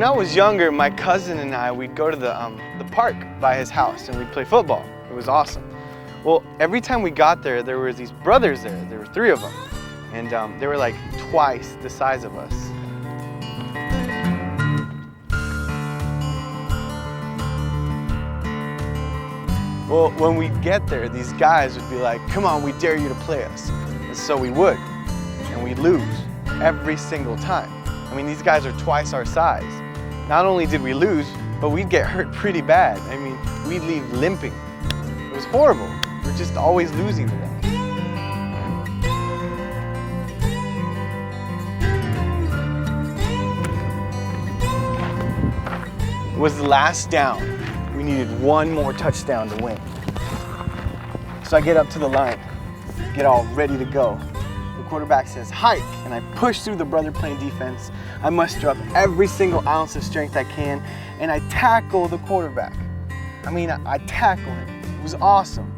I was younger, my cousin and I, we'd go to the park by his house and we'd play football. It was awesome. Well, every time we got there, there were these brothers there. There were 3 of them. And they were like twice the size of us. Well, when we'd get there, these guys would be like, come on, we dare you to play us. And so we would, and we'd lose every single time. I mean, these guys are twice our size. Not only did we lose, but we'd get hurt pretty bad. I mean, we'd leave limping. It was horrible. We're just always losing to them. It was the last down. We needed 1 more touchdown to win. So I get up to the line, get all ready to go. The quarterback says, hike, and I push through the brother playing defense. I muster up every single ounce of strength I can, and I tackle the quarterback. I mean, I tackle him. It was awesome.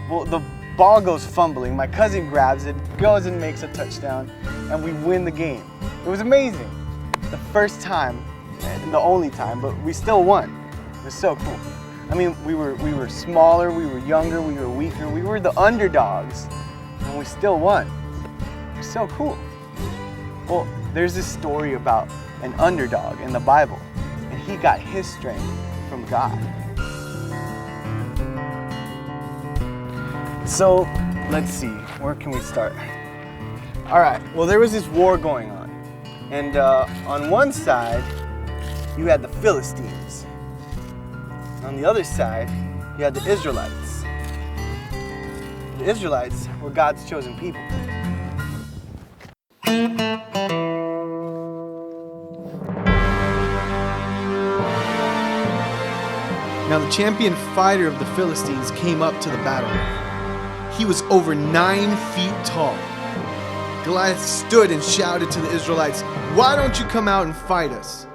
Well, the ball goes fumbling. My cousin grabs it, goes and makes a touchdown, and we win the game. It was amazing. The first time, and the only time, but we still won. It was so cool. I mean, we were smaller, we were younger, we were weaker, we were the underdogs, and we still won. It was so cool. Well, there's this story about an underdog in the Bible, and he got his strength from God. So, let's see, where can we start? All right, well, there was this war going on, and on one side, you had the Philistines. On the other side, you had the Israelites. The Israelites were God's chosen people. Now the champion fighter of the Philistines came up to the battle. He was over 9 feet tall. Goliath stood and shouted to the Israelites, "Why don't you come out and fight us?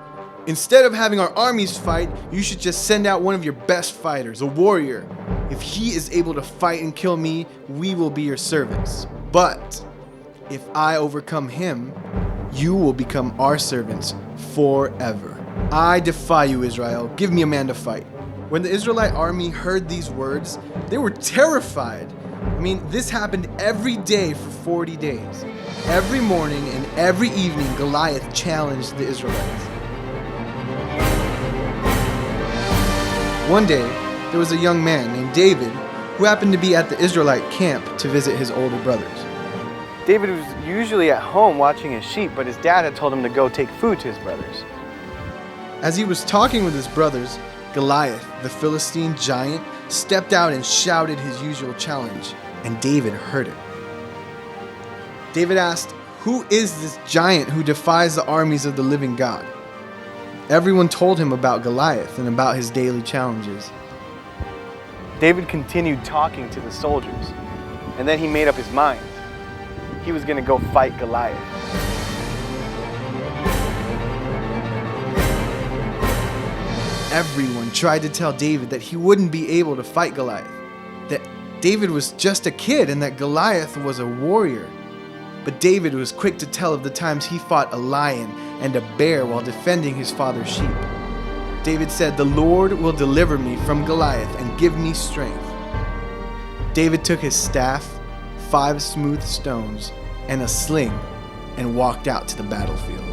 Instead of having our armies fight, you should just send out one of your best fighters, a warrior. If he is able to fight and kill me, we will be your servants. But if I overcome him, you will become our servants forever. I defy you, Israel. Give me a man to fight." When the Israelite army heard these words, they were terrified. I mean, this happened every day for 40 days. Every morning and every evening, Goliath challenged the Israelites. One day, there was a young man named David who happened to be at the Israelite camp to visit his older brothers. David was usually at home watching his sheep, but his dad had told him to go take food to his brothers. As he was talking with his brothers, Goliath, the Philistine giant, stepped out and shouted his usual challenge, and David heard it. David asked, "Who is this giant who defies the armies of the living God?" Everyone told him about Goliath and about his daily challenges. David continued talking to the soldiers, and then he made up his mind. He was going to go fight Goliath. Everyone tried to tell David that he wouldn't be able to fight Goliath, that David was just a kid and that Goliath was a warrior. But David was quick to tell of the times he fought a lion and a bear while defending his father's sheep. David said, "The Lord will deliver me from Goliath and give me strength." David took his staff, 5 smooth stones, and a sling and walked out to the battlefield.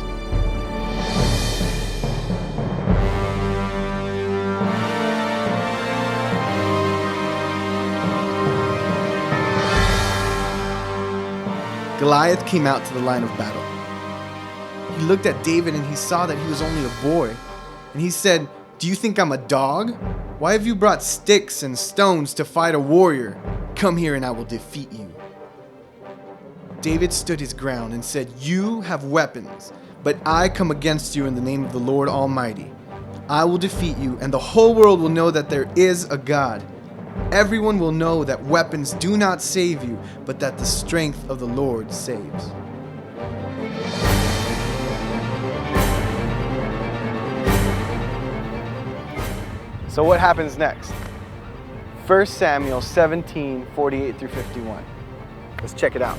Goliath came out to the line of battle. He looked at David and he saw that he was only a boy. And he said, "Do you think I'm a dog? Why have you brought sticks and stones to fight a warrior? Come here and I will defeat you." David stood his ground and said, "You have weapons, but I come against you in the name of the Lord Almighty. I will defeat you, and the whole world will know that there is a God. Everyone will know that weapons do not save you, but that the strength of the Lord saves." So what happens next? 1 Samuel 17, 48 through 51. Let's check it out.